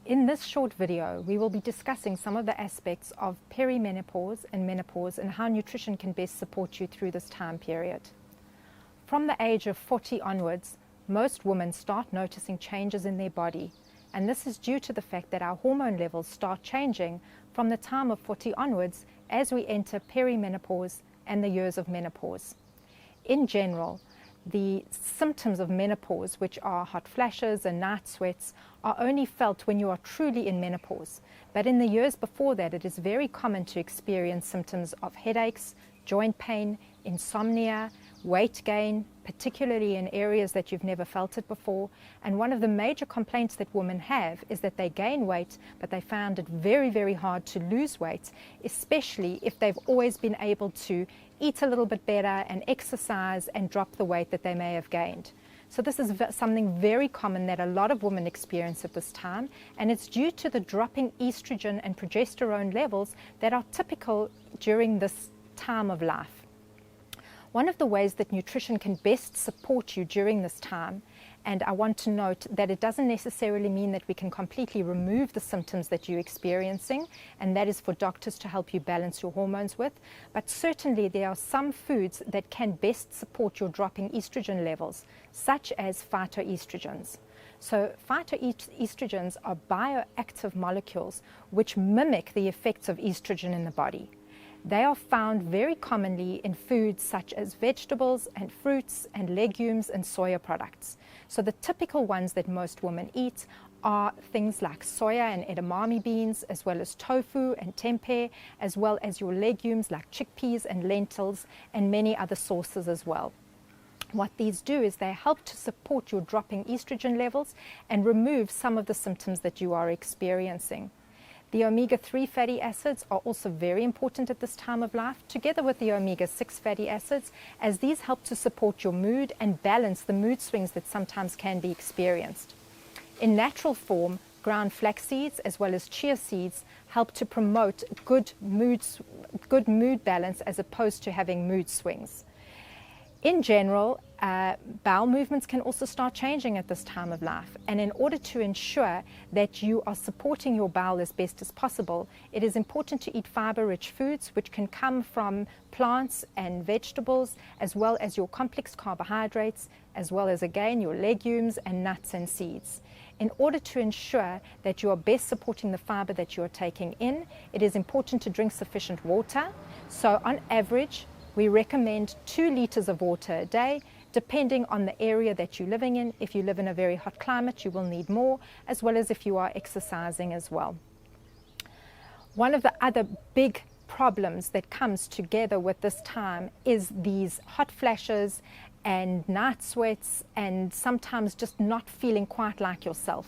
In this short video, we will be discussing some of the aspects of perimenopause and menopause and how nutrition can best support you through this time period. From the age of 40 onwards, most women start noticing changes in their body, and this is due to the fact that our hormone levels start changing from the time of 40 onwards as we enter perimenopause and the years of menopause. In general, the symptoms of menopause, which are hot flashes and night sweats, are only felt when you are truly in menopause. But in the years before that, it is very common to experience symptoms of headaches, joint pain, insomnia, weight gain, particularly in areas that you've never felt it before. And one of the major complaints that women have is that they gain weight, but they found it very, very hard to lose weight, especially if they've always been able to eat a little bit better and exercise and drop the weight that they may have gained. So this is something very common that a lot of women experience at this time, and it's due to the dropping estrogen and progesterone levels that are typical during this time of life. One of the ways that nutrition can best support you during this time, and I want to note that it doesn't necessarily mean that we can completely remove the symptoms that you're experiencing, and that is for doctors to help you balance your hormones with, but certainly there are some foods that can best support your dropping estrogen levels, such as phytoestrogens. So phytoestrogens are bioactive molecules which mimic the effects of estrogen in the body. They are found very commonly in foods such as vegetables and fruits and legumes and soya products. So the typical ones that most women eat are things like soya and edamame beans, as well as tofu and tempeh, as well as your legumes like chickpeas and lentils and many other sources as well. What these do is they help to support your dropping estrogen levels and remove some of the symptoms that you are experiencing. The omega-3 fatty acids are also very important at this time of life, together with the omega-6 fatty acids, as these help to support your mood and balance the mood swings that sometimes can be experienced. In natural form, ground flax seeds as well as chia seeds help to promote good mood balance as opposed to having mood swings. In general, bowel movements can also start changing at this time of life, and in order to ensure that you are supporting your bowel as best as possible, it is important to eat fiber-rich foods which can come from plants and vegetables, as well as your complex carbohydrates, as well as again your legumes and nuts and seeds. In order to ensure that you are best supporting the fiber that you are taking in, it is important to drink sufficient water. So on average, we recommend 2 liters of water a day, depending on the area that you're living in. If you live in a very hot climate, you will need more, as well as if you are exercising as well. One of the other big problems that comes together with this time is these hot flashes and night sweats, and sometimes just not feeling quite like yourself.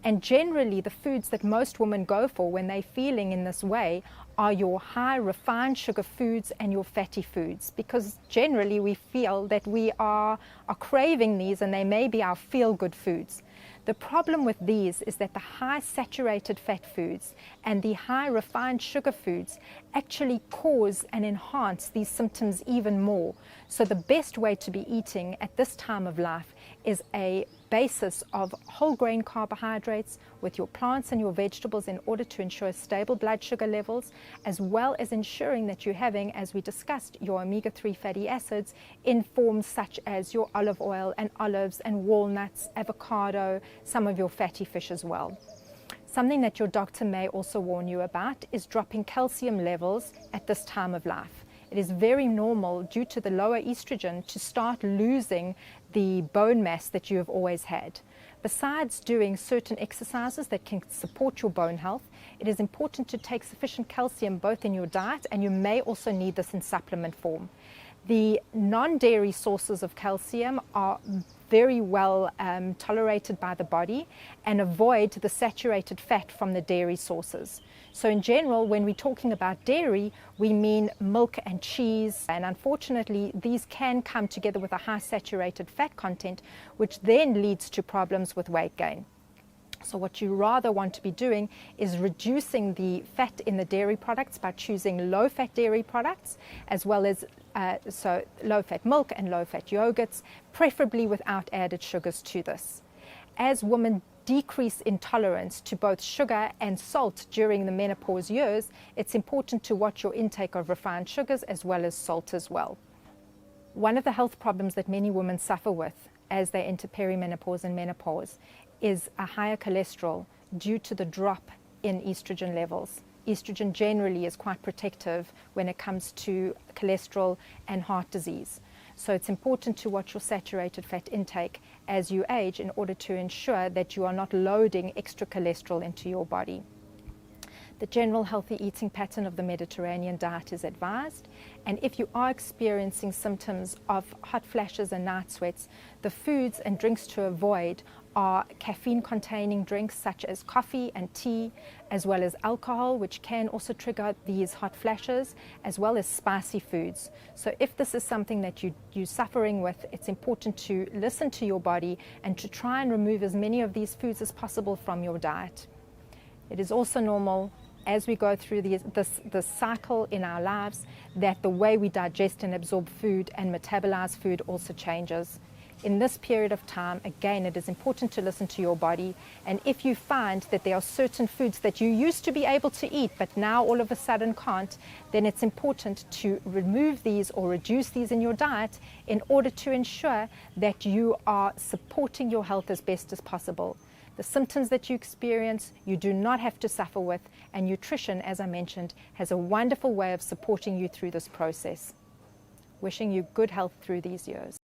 And generally, the foods that most women go for when they're feeling in this way are your high refined sugar foods and your fatty foods, because generally we feel that we are craving these and they may be our feel-good foods. The problem with these is that the high saturated fat foods and the high refined sugar foods actually cause and enhance these symptoms even more. So the best way to be eating at this time of life is a basis of whole grain carbohydrates with your plants and your vegetables in order to ensure stable blood sugar levels, as well as ensuring that you're having, as we discussed, your omega-3 fatty acids in forms such as your olive oil and olives and walnuts, avocado, some of your fatty fish as well. Something that your doctor may also warn you about is dropping calcium levels at this time of life. It is very normal due to the lower estrogen to start losing the bone mass that you have always had. Besides doing certain exercises that can support your bone health, it is important to take sufficient calcium both in your diet, and you may also need this in supplement form. The non-dairy sources of calcium are very well tolerated by the body and avoid the saturated fat from the dairy sources. So in general, when we're talking about dairy, we mean milk and cheese, and unfortunately these can come together with a high saturated fat content, which then leads to problems with weight gain. So what you rather want to be doing is reducing the fat in the dairy products by choosing low-fat dairy products, as well as low-fat milk and low-fat yogurts, preferably without added sugars to this. As women decrease in tolerance to both sugar and salt during the menopause years, it's important to watch your intake of refined sugars as well as salt as well. One of the health problems that many women suffer with as they enter perimenopause and menopause is a higher cholesterol due to the drop in estrogen levels. Estrogen generally is quite protective when it comes to cholesterol and heart disease. So it's important to watch your saturated fat intake as you age in order to ensure that you are not loading extra cholesterol into your body. The general healthy eating pattern of the Mediterranean diet is advised, and if you are experiencing symptoms of hot flashes and night sweats, the foods and drinks to avoid are caffeine-containing drinks such as coffee and tea, as well as alcohol, which can also trigger these hot flashes, as well as spicy foods. So if this is something that you're suffering with, it's important to listen to your body and to try and remove as many of these foods as possible from your diet. It is also normal as we go through this cycle in our lives that the way we digest and absorb food and metabolize food also changes. In this period of time, again, it is important to listen to your body, and if you find that there are certain foods that you used to be able to eat but now all of a sudden can't, then it's important to remove these or reduce these in your diet in order to ensure that you are supporting your health as best as possible. The symptoms that you experience, you do not have to suffer with, and nutrition, as I mentioned, has a wonderful way of supporting you through this process. Wishing you good health through these years.